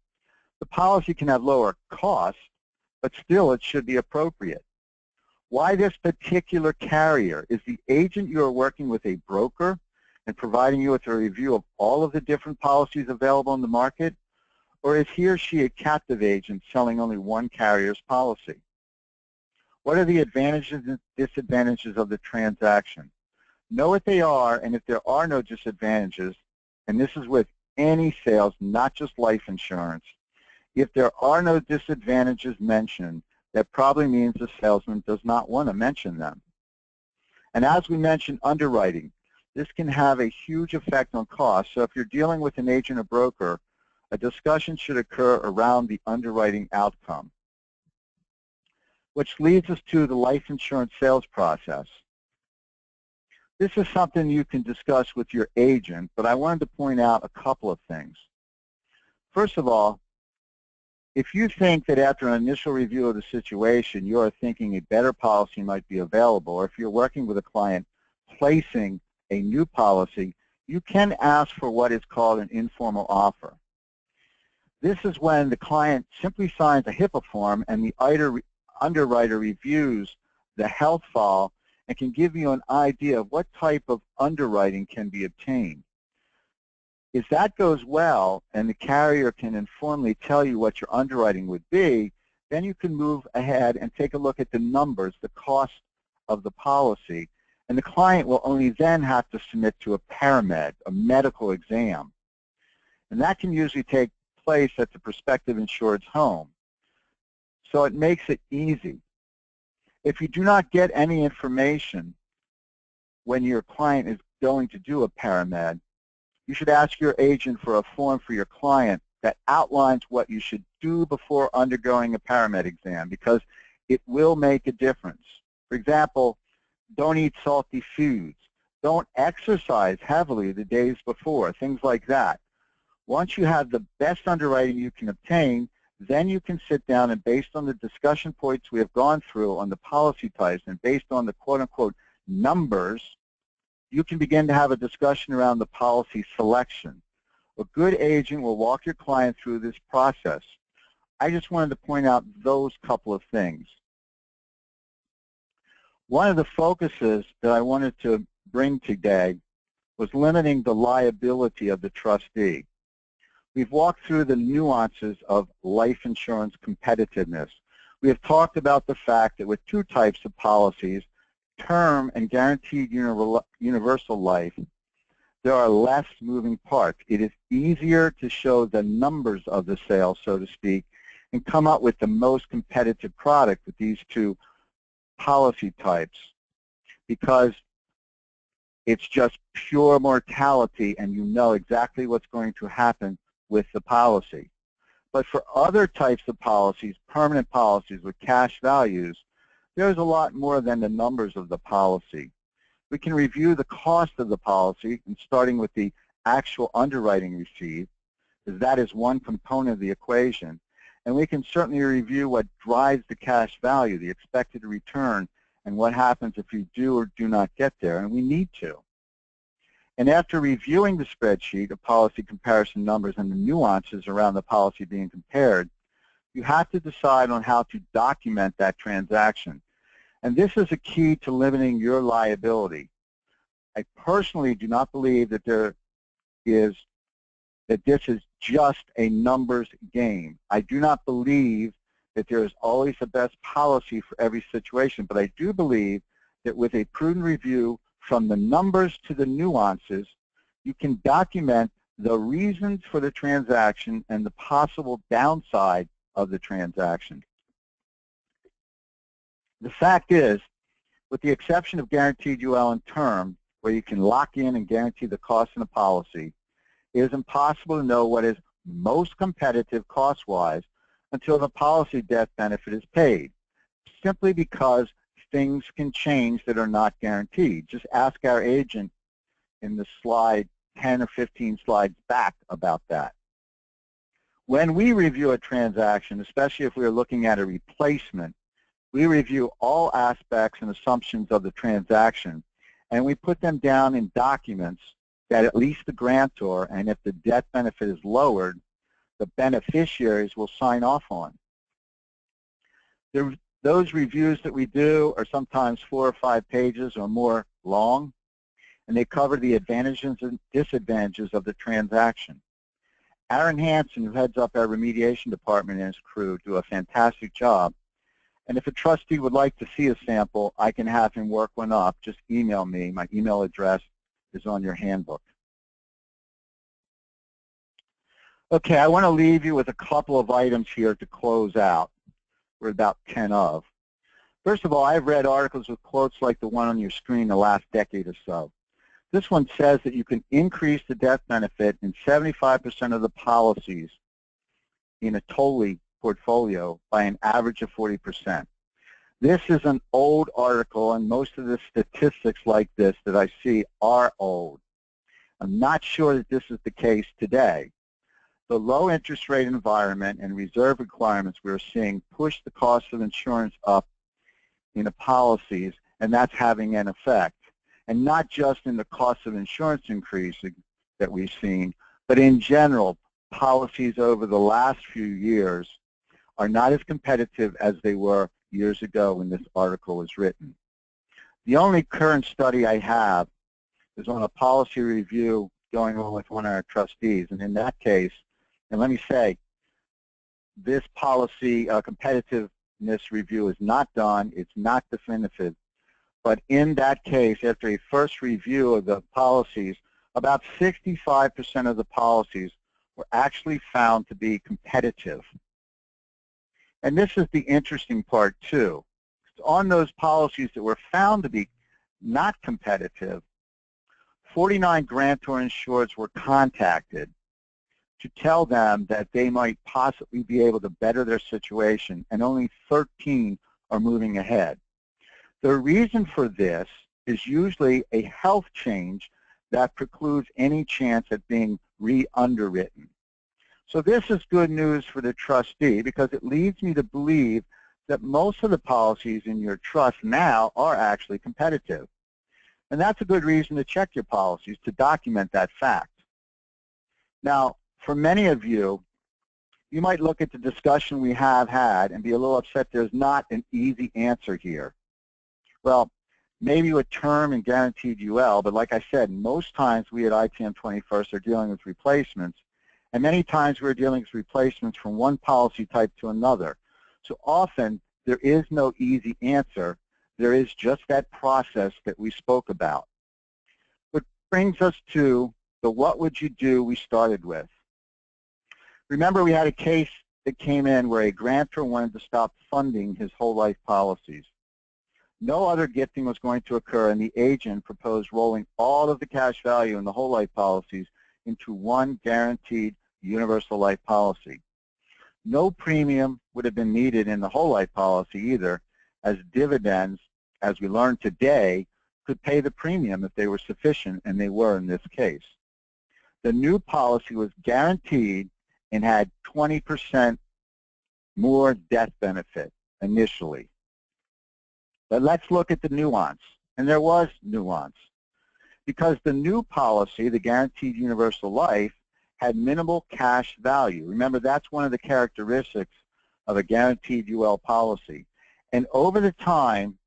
The policy can have lower costs, but still it should be appropriate. Why this particular carrier? Is the agent you are working with a broker and providing you with a review of all of the different policies available in the market? Or is he or she a captive agent selling only one carrier's policy? What are the advantages and disadvantages of the transaction? Know what they are, and if there are no disadvantages, and this is with any sales, not just life insurance, if there are no disadvantages mentioned, that probably means the salesman does not want to mention them. And as we mentioned, underwriting. This can have a huge effect on cost. So if you're dealing with an agent or broker, a discussion should occur around the underwriting outcome. Which leads us to the life insurance sales process. This is something you can discuss with your agent, but I wanted to point out a couple of things. First of all, if you think that after an initial review of the situation, you are thinking a better policy might be available, or if you're working with a client placing a new policy, you can ask for what is called an informal offer. This is when the client simply signs a HIPAA form and the underwriter reviews the health file and can give you an idea of what type of underwriting can be obtained. If that goes well and the carrier can informally tell you what your underwriting would be, then you can move ahead and take a look at the numbers, the cost of the policy, and the client will only then have to submit to a paramed, a medical exam. And that can usually take place at the prospective insured's home. So it makes it easy. If you do not get any information when your client is going to do a paramed, you should ask your agent for a form for your client that outlines what you should do before undergoing a paramed exam, because it will make a difference. For example, don't eat salty foods. Don't exercise heavily the days before, things like that. Once you have the best underwriting you can obtain, then you can sit down and based on the discussion points we have gone through on the policy types and based on the quote-unquote numbers, you can begin to have a discussion around the policy selection. A good agent will walk your client through this process. I just wanted to point out those couple of things. One of the focuses that I wanted to bring today was limiting the liability of the trustee. We've walked through the nuances of life insurance competitiveness. We have talked about the fact that with two types of policies, term and guaranteed universal life, there are less moving parts. It is easier to show the numbers of the sale, so to speak, and come up with the most competitive product with these two policy types, because it's just pure mortality and you know exactly what's going to happen with the policy. But for other types of policies, permanent policies with cash values, there's a lot more than the numbers of the policy. We can review the cost of the policy, and starting with the actual underwriting received, because that is one component of the equation. And we can certainly review what drives the cash value, the expected return, and what happens if you do or do not get there, and we need to. And after reviewing the spreadsheet of policy comparison numbers and the nuances around the policy being compared, you have to decide on how to document that transaction. And this is a key to limiting your liability. I personally do not believe that this is just a numbers game. I do not believe that there is always the best policy for every situation, but I do believe that with a prudent review from the numbers to the nuances, you can document the reasons for the transaction and the possible downside of the transaction. The fact is, with the exception of guaranteed UL and term, where you can lock in and guarantee the cost in a policy, it is impossible to know what is most competitive cost-wise until the policy death benefit is paid, simply because things can change that are not guaranteed. Just ask our agent in the slide 10 or 15 slides back about that. When we review a transaction, especially if we are looking at a replacement, we review all aspects and assumptions of the transaction, and we put them down in documents that at least the grantor, and if the death benefit is lowered, the beneficiaries will sign off on. Those reviews that we do are sometimes 4 or 5 pages or more long, and they cover the advantages and disadvantages of the transaction. Aaron Hansen, who heads up our remediation department, and his crew do a fantastic job. And if a trustee would like to see a sample, I can have him work one up. Just email me. My email address is on your handbook. Okay, I want to leave you with a couple of items here to close out. We're about 10 of. First of all, I've read articles with quotes like the one on your screen the last decade or so. This one says that you can increase the death benefit in 75% of the policies in a TOLI portfolio by an average of 40%. This is an old article, and most of the statistics like this that I see are old. I'm not sure that this is the case today. The low interest rate environment and reserve requirements we're seeing push the cost of insurance up in the policies, and that's having an effect. And not just in the cost of insurance increasing that we've seen, but in general, policies over the last few years are not as competitive as they were years ago when this article was written. The only current study I have is on a policy review going on with one of our trustees, and in that case, and let me say, this policy competitiveness review is not done, it's not definitive, but in that case, after a first review of the policies, about 65% of the policies were actually found to be competitive. And this is the interesting part too. On those policies that were found to be not competitive, 49 grantor insureds were contacted to tell them that they might possibly be able to better their situation, and only 13 are moving ahead. The reason for this is usually a health change that precludes any chance at being re-underwritten. So this is good news for the trustee because it leads me to believe that most of the policies in your trust now are actually competitive. And that's a good reason to check your policies, to document that fact. Now, for many of you, you might look at the discussion we have had and be a little upset there's not an easy answer here. Well, maybe with term and guaranteed UL, but like I said, most times we at ITM 21st are dealing with replacements, and many times we're dealing with replacements from one policy type to another. So often, there is no easy answer. There is just that process that we spoke about. Which brings us to the what would you do we started with. Remember, we had a case that came in where a grantor wanted to stop funding his whole life policies. No other gifting was going to occur, and the agent proposed rolling all of the cash value in the whole life policies into one guaranteed universal life policy. No premium would have been needed in the whole life policy either, as dividends, as we learned today, could pay the premium if they were sufficient, and they were in this case. The new policy was guaranteed and had 20% more death benefit initially. But let's look at the nuance, and there was nuance. Because the new policy, the Guaranteed Universal Life, had minimal cash value. Remember, that's one of the characteristics of a Guaranteed UL policy. And over the time,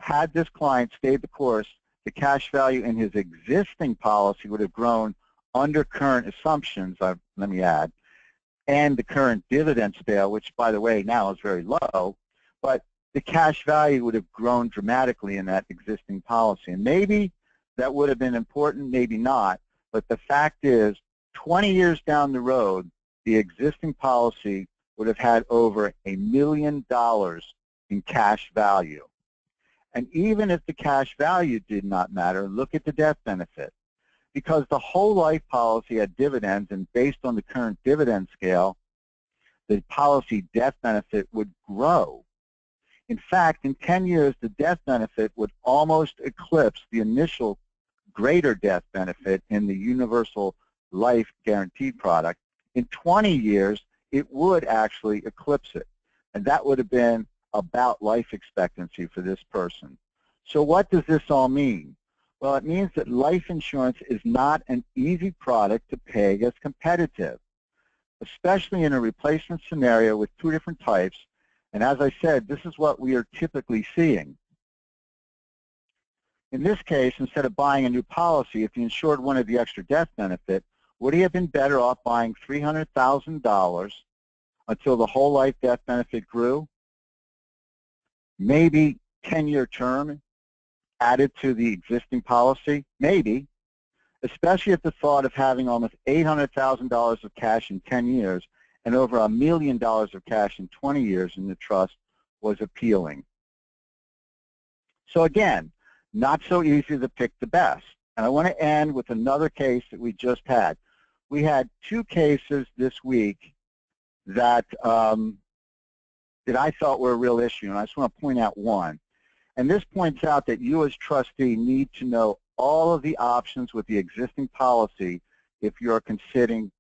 had this client stayed the course, the cash value in his existing policy would have grown under current assumptions, let me add, and the current dividend scale, which, by the way, now is very low, but the cash value would have grown dramatically in that existing policy. And maybe that would have been important, maybe not, but the fact is, 20 years down the road, the existing policy would have had over $1 million in cash value. And even if the cash value did not matter, look at the death benefit. Because the whole life policy had dividends, and based on the current dividend scale, the policy death benefit would grow. In fact, in 10 years, the death benefit would almost eclipse the initial greater death benefit in the universal life guaranteed product. In 20 years, it would actually eclipse it. And that would have been about life expectancy for this person. So what does this all mean? Well, it means that life insurance is not an easy product to peg as competitive, especially in a replacement scenario with two different types. And as I said, this is what we are typically seeing. In this case, instead of buying a new policy, if the insured wanted the extra death benefit, would he have been better off buying $300,000 until the whole life death benefit grew? Maybe 10-year term added to the existing policy, maybe, especially if the thought of having almost $800,000 of cash in 10 years and over $1 million of cash in 20 years in the trust was appealing. So again, not so easy to pick the best. And I want to end with another case that we just had. We had two cases this week that I thought were a real issue, and I just want to point out one. And this points out that you as trustee need to know all of the options with the existing policy if you're considering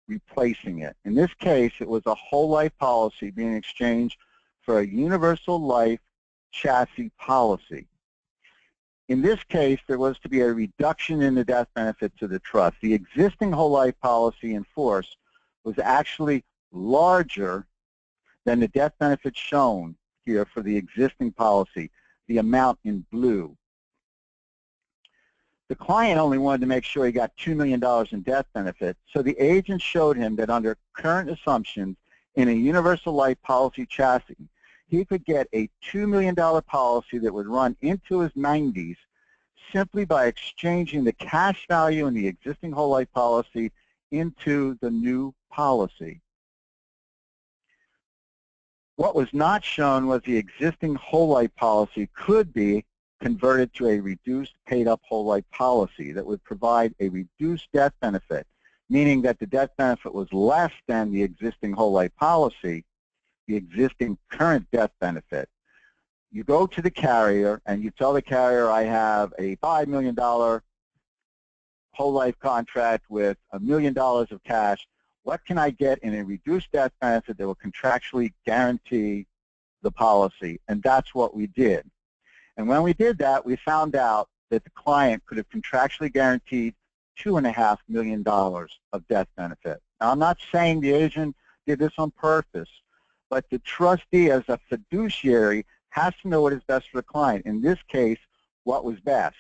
replacing it. In this case, it was a whole life policy being exchanged for a universal life chassis policy. In this case, there was to be a reduction in the death benefit to the trust. The existing whole life policy in force was actually larger than the death benefit shown here for the existing policy, the amount in blue. The client only wanted to make sure he got $2 million in death benefit, so the agent showed him that under current assumptions in a universal life policy chassis, he could get a $2 million policy that would run into his 90s simply by exchanging the cash value in the existing whole life policy into the new policy. What was not shown was the existing whole life policy could be converted to a reduced paid-up whole life policy that would provide a reduced death benefit, meaning that the death benefit was less than the existing whole life policy, the existing current death benefit. You go to the carrier and you tell the carrier, I have a $5 million whole life contract with $1 million of cash. What can I get in a reduced death benefit that will contractually guarantee the policy? And that's what we did. And when we did that, we found out that the client could have contractually guaranteed $2.5 million of death benefit. Now, I'm not saying the agent did this on purpose, but the trustee as a fiduciary has to know what is best for the client. In this case, what was best?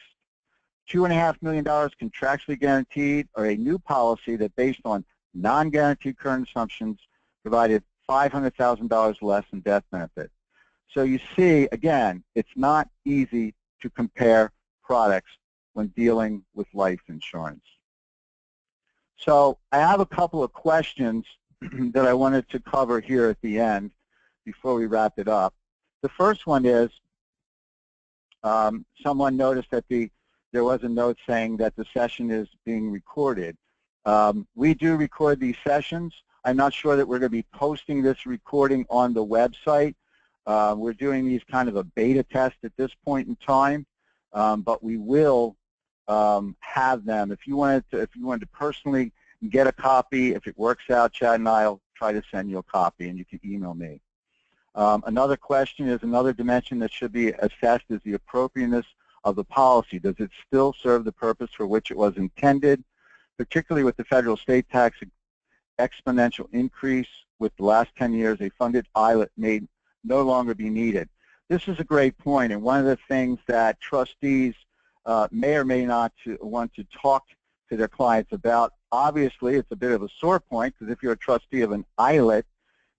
$2.5 million contractually guaranteed, or a new policy that based on non-guaranteed current assumptions provided $500,000 less in death benefit. So you see, again, it's not easy to compare products when dealing with life insurance. So I have a couple of questions that I wanted to cover here at the end before we wrap it up. The first one is, someone noticed that there was a note saying that the session is being recorded. We do record these sessions. I'm not sure that we're going to be posting this recording on the website. We're doing these kind of a beta test at this point in time, but we will have them. If you wanted to personally get a copy, if it works out, Chad and I'll try to send you a copy, and you can email me. Another question is, another dimension that should be assessed is the appropriateness of the policy. Does it still serve the purpose for which it was intended, particularly with the federal state tax exponential increase with the last 10 years, a funded ILET may no longer be needed. This is a great point, and one of the things that trustees may or may not want to talk to their clients about, obviously it's a bit of a sore point, because if you're a trustee of an ILET,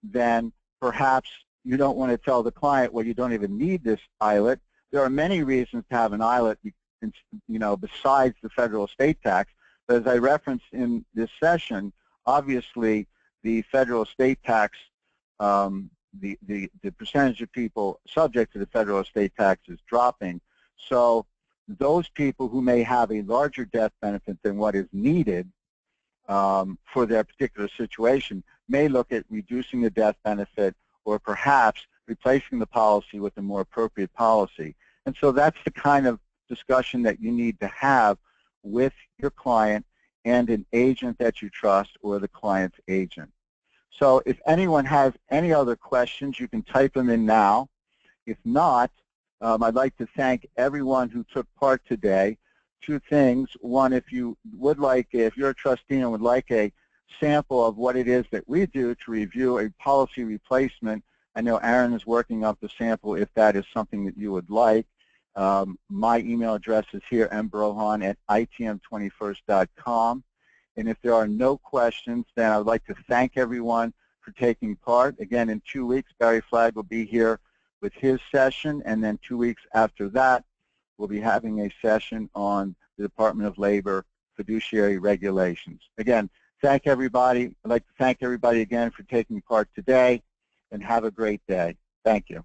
then perhaps you don't want to tell the client, well, you don't even need this ILET. There are many reasons to have an ILET, besides the federal estate tax. But as I referenced in this session, obviously the federal estate tax, the percentage of people subject to the federal estate tax is dropping. So those people who may have a larger death benefit than what is needed for their particular situation may look at reducing the death benefit, or perhaps replacing the policy with a more appropriate policy. And so that's the kind of discussion that you need to have with your client and an agent that you trust, or the client's agent. So if anyone has any other questions, you can type them in now. If not, I'd like to thank everyone who took part today. Two things. One, if you're a trustee and would like a sample of what it is that we do to review a policy replacement, I know Aaron is working up the sample if that is something that you would like. My email address is here, mbrohawn@itm21st.com. And if there are no questions, then I would like to thank everyone for taking part. Again, in 2 weeks, Barry Flagg will be here with his session, and then 2 weeks after that, we'll be having a session on the Department of Labor fiduciary regulations. Again, thank everybody. I'd like to thank everybody again for taking part today, and have a great day. Thank you.